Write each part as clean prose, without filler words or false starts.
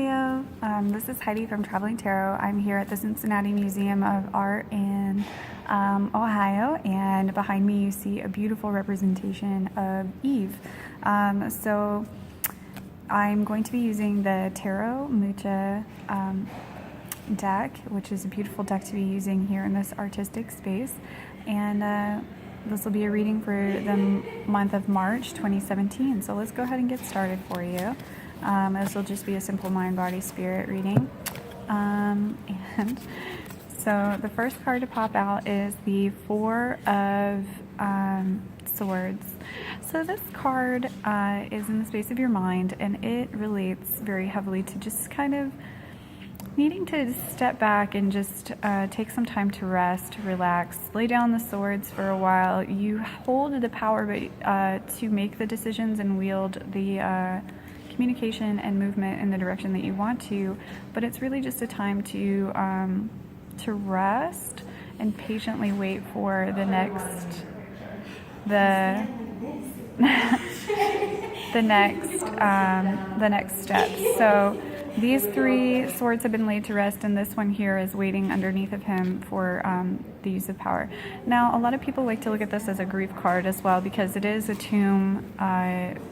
Leo. This is Heidi from Traveling Tarot. I'm here at the Cincinnati Museum of Art in Ohio, and behind me you see a beautiful representation of Eve. So I'm going to be using the Tarot Mucha deck, which is a beautiful deck to be using here in this artistic space, and this will be a reading for the month of March 2017. So let's go ahead and get started for you. This will just be a simple mind, body, spirit reading. And so the first card to pop out is the Four of Swords. So this card is in the space of your mind, and it relates very heavily to just kind of needing to step back and just take some time to rest, relax, lay down the swords for a while. You hold the power to make the decisions and wield the communication and movement in the direction that you want to, but it's really just a time to rest and patiently wait for the next step. So these three swords have been laid to rest, and this one here is waiting underneath of him for the use of power. Now, a lot of people like to look at this as a grief card as well, because it is a tomb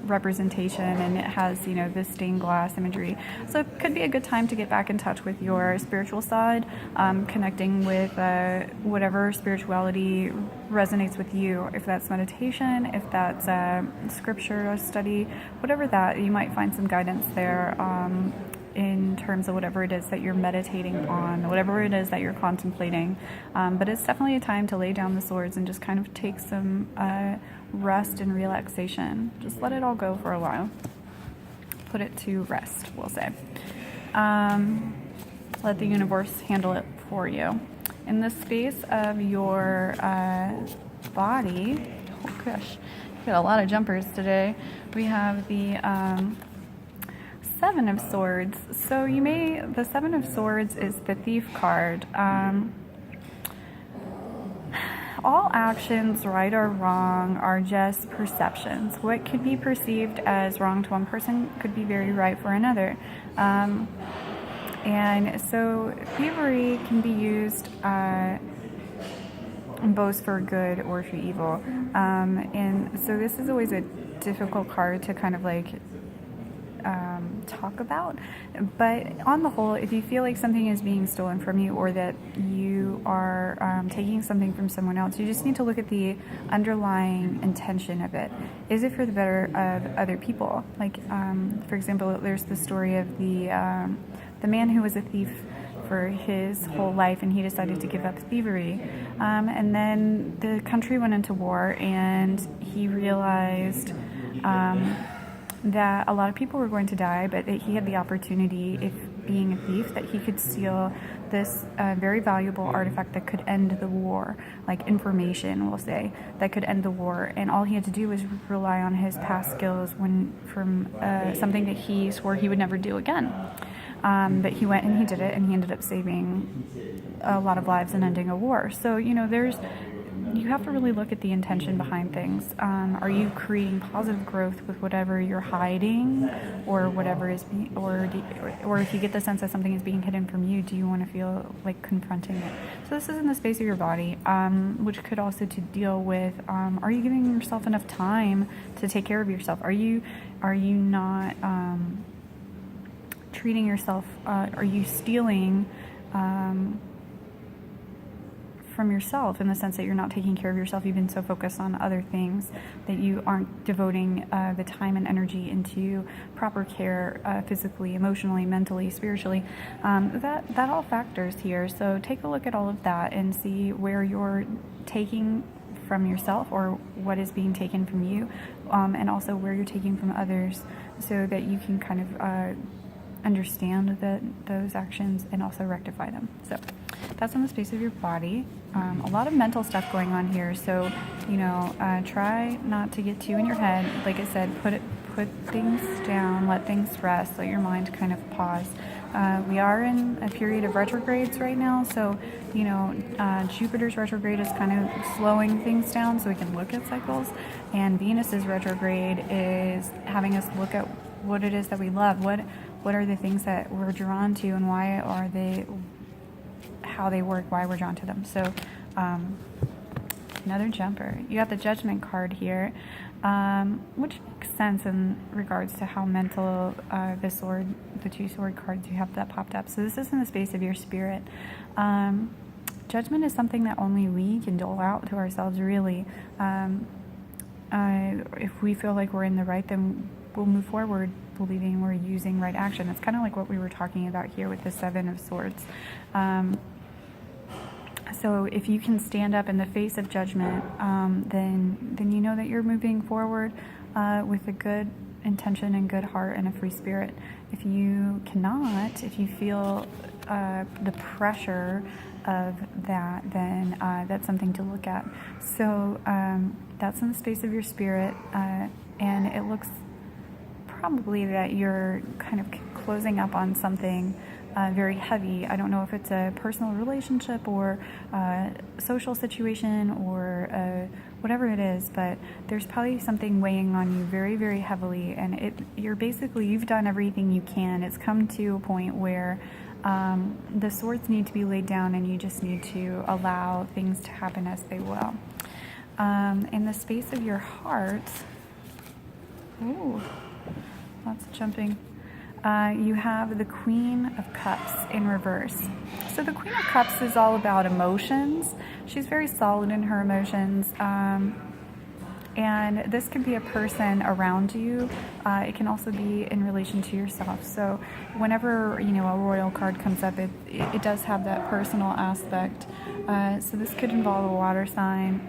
representation, and it has, you know, this stained glass imagery. So it could be a good time to get back in touch with your spiritual side, connecting with whatever spirituality resonates with you. If that's meditation, if that's scripture study, whatever that, you might find some guidance there. In terms of whatever it is that you're meditating on, whatever it is that you're contemplating. But it's definitely a time to lay down the swords and just kind of take some rest and relaxation. Just let it all go for a while. Put it to rest, we'll say. Let the universe handle it for you. In the space of your body, oh gosh, we got a lot of jumpers today. We have the Seven of Swords. So the Seven of Swords is the Thief card. All actions, right or wrong, are just perceptions. What could be perceived as wrong to one person could be very right for another. And so thievery can be used both for good or for evil. And so this is always a difficult card to kind of like talk about, but on the whole, if you feel like something is being stolen from you, or that you are taking something from someone else, you just need to look at the underlying intention of it. Is it for the better of other people? Like, for example, there's the story of the man who was a thief for his whole life, and he decided to give up thievery, and then the country went into war, and he realized that a lot of people were going to die, but that he had the opportunity, if being a thief, that he could steal this very valuable artifact that could end the war, like information, we'll say, that could end the war. And all he had to do was rely on his past skills from something that he swore he would never do again. But he went and he did it, and he ended up saving a lot of lives and ending a war. So, you know, you have to really look at the intention behind things. Are you creating positive growth with whatever you're hiding, or whatever is or if you get the sense that something is being hidden from you, do you want to feel like confronting it? So this is in the space of your body, which could also to deal with, are you giving yourself enough time to take care of yourself? Are you not treating yourself, are you stealing from yourself, in the sense that you're not taking care of yourself? You've been so focused on other things that you aren't devoting the time and energy into proper care, physically, emotionally, mentally, spiritually. That all factors here. So take a look at all of that and see where you're taking from yourself, or what is being taken from you, and also where you're taking from others, so that you can kind of understand those actions and also rectify them. So that's in the space of your body. A lot of mental stuff going on here, so, you know, try not to get too in your head. Like I said, put things down, let things rest, let your mind kind of pause. We are in a period of retrogrades right now, so, you know, Jupiter's retrograde is kind of slowing things down so we can look at cycles, and Venus's retrograde is having us look at what it is that we love. what are the things that we're drawn to, and why are they, how they work, why we're drawn to them. So another jumper. You got the Judgment card here, which makes sense in regards to how mental the two sword cards you have that popped up. So this is in the space of your spirit. Judgment is something that only we can dole out to ourselves, really. If we feel like we're in the right, then we'll move forward believing we're using right action. It's kind of like what we were talking about here with the Seven of Swords. So if you can stand up in the face of judgment, then you know that you're moving forward with a good intention and good heart and a free spirit. If you cannot, if you feel the pressure of that, then that's something to look at. So that's in the space of your spirit, and it looks probably that you're kind of closing up on something very heavy. I don't know if it's a personal relationship or a social situation or whatever it is, but there's probably something weighing on you very, very heavily, and you've done everything you can. It's come to a point where the swords need to be laid down, and you just need to allow things to happen as they will. In the space of your heart, ooh, lots of jumping. You have the Queen of Cups in reverse. So the Queen of Cups is all about emotions. She's very solid in her emotions. And this can be a person around you. It can also be in relation to yourself. So whenever, a royal card comes up, it does have that personal aspect. So this could involve a water sign.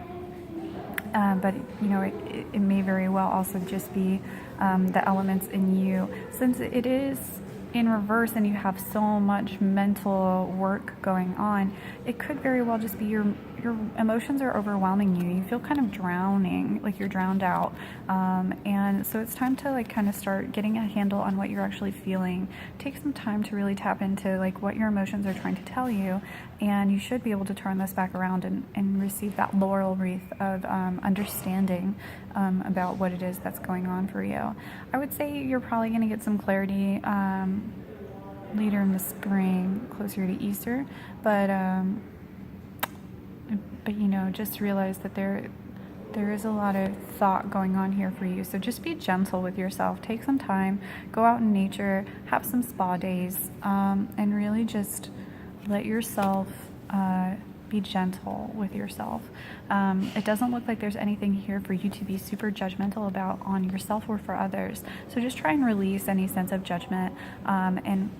But it may very well also just be the elements in you. Since it is in reverse and you have so much mental work going on, it could very well just be your emotions are overwhelming you. You feel kind of drowning, like you're drowned out. And so it's time to kind of start getting a handle on what you're actually feeling. Take some time to really tap into what your emotions are trying to tell you, and you should be able to turn this back around and receive that laurel wreath of understanding about what it is that's going on for you. I would say you're probably going to get some clarity later in the spring, closer to Easter, but just realize that there is a lot of thought going on here for you. So just be gentle with yourself. Take some time, go out in nature, have some spa days, and really just let yourself be gentle with yourself. It doesn't look like there's anything here for you to be super judgmental about on yourself or for others. So just try and release any sense of judgment, and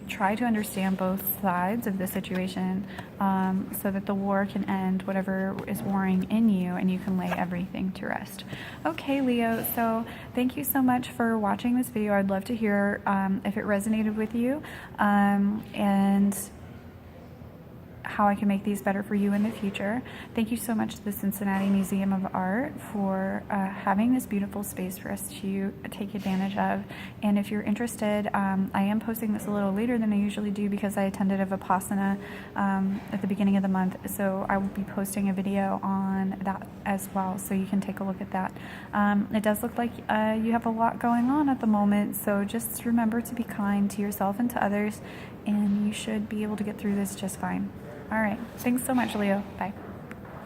try to understand both sides of the situation, so that the war can end, whatever is warring in you, and you can lay everything to rest. Okay, Leo, so thank you so much for watching this video. I'd love to hear if it resonated with you, and how I can make these better for you in the future. Thank you so much to the Cincinnati Museum of Art for having this beautiful space for us to take advantage of. And if you're interested, I am posting this a little later than I usually do because I attended a Vipassana at the beginning of the month, so I will be posting a video on that as well, so you can take a look at that. It does look like you have a lot going on at the moment, so just remember to be kind to yourself and to others, and you should be able to get through this just fine. All right. Thanks so much, Leo. Bye.